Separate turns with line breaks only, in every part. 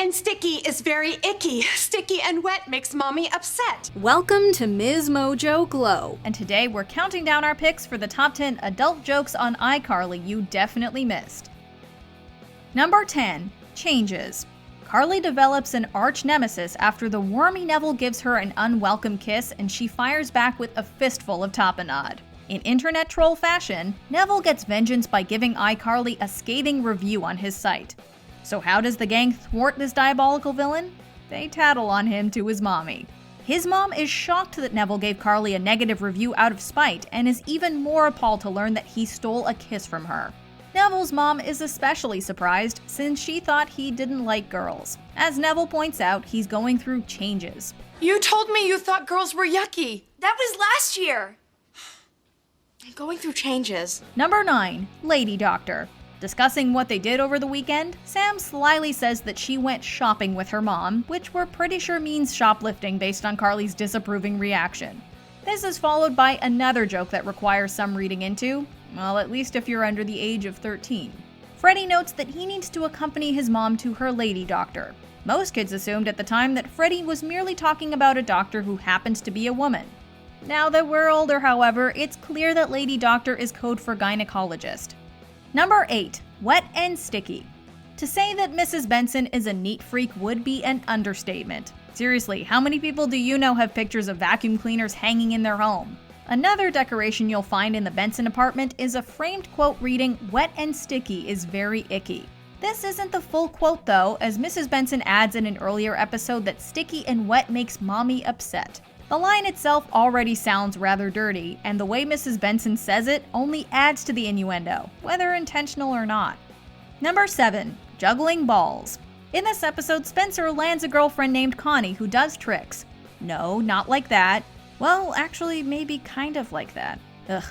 and sticky is very icky. Sticky and wet makes mommy upset.
Welcome to MsMojo Glow.
And today we're counting down our picks for the top 10 adult jokes on iCarly you definitely missed. Number 10. Changes. Carly develops an arch nemesis after the wormy Neville gives her an unwelcome kiss and she fires back with a fistful of tapenade. In internet troll fashion, Neville gets vengeance by giving iCarly a scathing review on his site. So how does the gang thwart this diabolical villain? They tattle on him to his mommy. His mom is shocked that Neville gave Carly a negative review out of spite and is even more appalled to learn that he stole a kiss from her. Neville's mom is especially surprised since she thought he didn't like girls. As Neville points out, he's going through changes.
You told me you thought girls were yucky.
That was last year. I'm going through changes.
Number 9. Lady Doctor. Discussing what they did over the weekend, Sam slyly says that she went shopping with her mom, which we're pretty sure means shoplifting based on Carly's disapproving reaction. This is followed by another joke that requires some reading into, well, at least if you're under the age of 13. Freddie notes that he needs to accompany his mom to her lady doctor. Most kids assumed at the time that Freddie was merely talking about a doctor who happens to be a woman. Now that we're older, however, it's clear that lady doctor is code for gynecologist. Number 8. Wet and sticky. To say that Mrs. Benson is a neat freak would be an understatement. Seriously, how many people do you know have pictures of vacuum cleaners hanging in their home? Another decoration you'll find in the Benson apartment is a framed quote reading, "Wet and sticky is very icky." This isn't the full quote though, as Mrs. Benson adds in an earlier episode that sticky and wet makes mommy upset. The line itself already sounds rather dirty, and the way Mrs. Benson says it only adds to the innuendo, whether intentional or not. Number 7. Juggling Balls. In this episode, Spencer lands a girlfriend named Connie who does tricks. No, not like that. Well, actually, maybe kind of like that.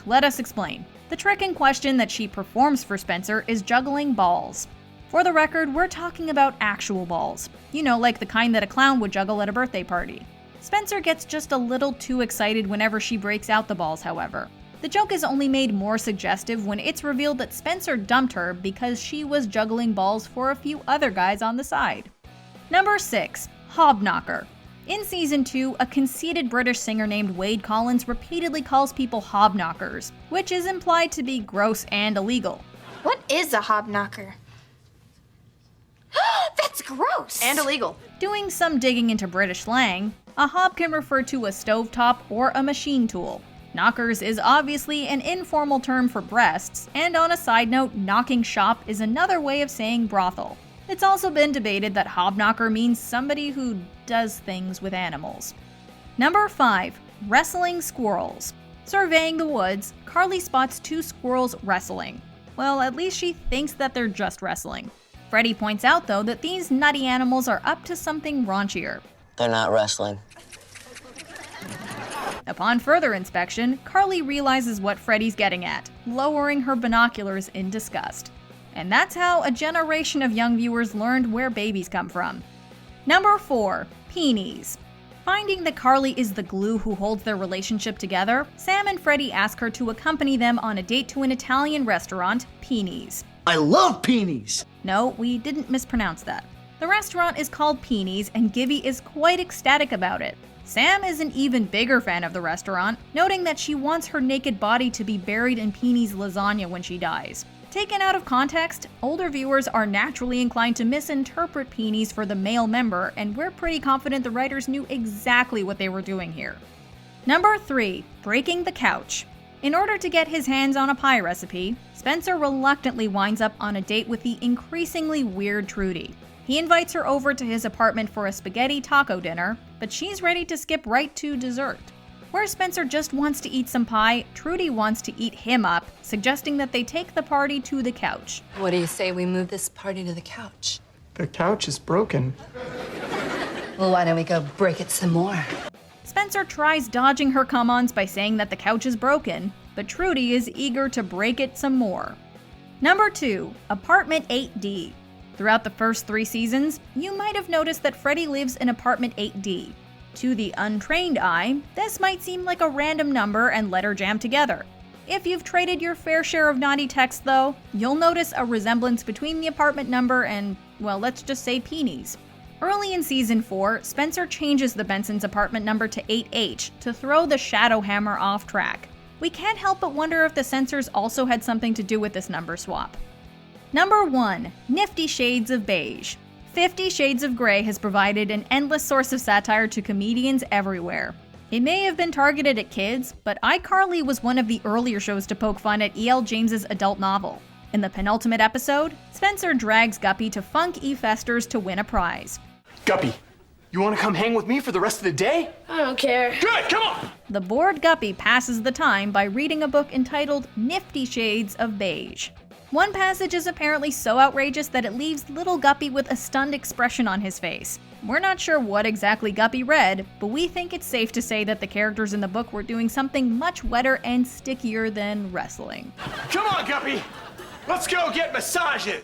Let us explain. The trick in question that she performs for Spencer is juggling balls. For the record, we're talking about actual balls. You know, like the kind that a clown would juggle at a birthday party. Spencer gets just a little too excited whenever she breaks out the balls, however. The joke is only made more suggestive when it's revealed that Spencer dumped her because she was juggling balls for a few other guys on the side. Number 6. Hob Knocker. In Season 2, a conceited British singer named Wade Collins repeatedly calls people Hobknockers, which is implied to be gross and illegal.
What is a hobknocker? That's gross!
And illegal.
Doing some digging into British slang, a hob can refer to a stovetop or a machine tool. Knockers is obviously an informal term for breasts, and on a side note, knocking shop is another way of saying brothel. It's also been debated that hobknocker means somebody who does things with animals. Number 5. Wrestling squirrels. Surveying the woods, Carly spots 2 squirrels wrestling. Well, at least she thinks that they're just wrestling. Freddie points out, though, that these nutty animals are up to something raunchier.
They're not wrestling.
Upon further inspection, Carly realizes what Freddie's getting at, lowering her binoculars in disgust. And that's how a generation of young viewers learned where babies come from. Number 4. Penies. Finding that Carly is the glue who holds their relationship together, Sam and Freddie ask her to accompany them on a date to an Italian restaurant, Penies.
I love Penies!
No, we didn't mispronounce that. The restaurant is called Penies, and Gibby is quite ecstatic about it. Sam is an even bigger fan of the restaurant, noting that she wants her naked body to be buried in Peni's lasagna when she dies. Taken out of context, older viewers are naturally inclined to misinterpret Penies for the male member, and we're pretty confident the writers knew exactly what they were doing here. Number 3. Breaking the couch. In order to get his hands on a pie recipe, Spencer reluctantly winds up on a date with the increasingly weird Trudy. He invites her over to his apartment for a spaghetti taco dinner, but she's ready to skip right to dessert. Where Spencer just wants to eat some pie, Trudy wants to eat him up, suggesting that they take the party to the couch.
What do you say we move this party to the couch?
The couch is broken.
Well, why don't we go break it some more?
Spencer tries dodging her come-ons by saying that the couch is broken, but Trudy is eager to break it some more. Number 2. Apartment 8D. Throughout the first 3 seasons, you might have noticed that Freddie lives in apartment 8D. To the untrained eye, this might seem like a random number and letter jammed together. If you've traded your fair share of naughty text though, you'll notice a resemblance between the apartment number and, well, let's just say Penies. Early in season 4, Spencer changes the Benson's apartment number to 8H to throw the Shadow Hammer off track. We can't help but wonder if the censors also had something to do with this number swap. Number 1. Nifty Shades of Beige. 50 Shades of Grey has provided an endless source of satire to comedians everywhere. It may have been targeted at kids, but iCarly was one of the earlier shows to poke fun at E.L. James's adult novel. In the penultimate episode, Spencer drags Guppy to Funk E. Fester's to win a prize.
Guppy, you want to come hang with me for the rest of the day?
I don't care.
Good, come on!
The bored Guppy passes the time by reading a book entitled Nifty Shades of Beige. One passage is apparently so outrageous that it leaves little Guppy with a stunned expression on his face. We're not sure what exactly Guppy read, but we think it's safe to say that the characters in the book were doing something much wetter and stickier than wrestling.
Come on, Guppy! Let's go get massages!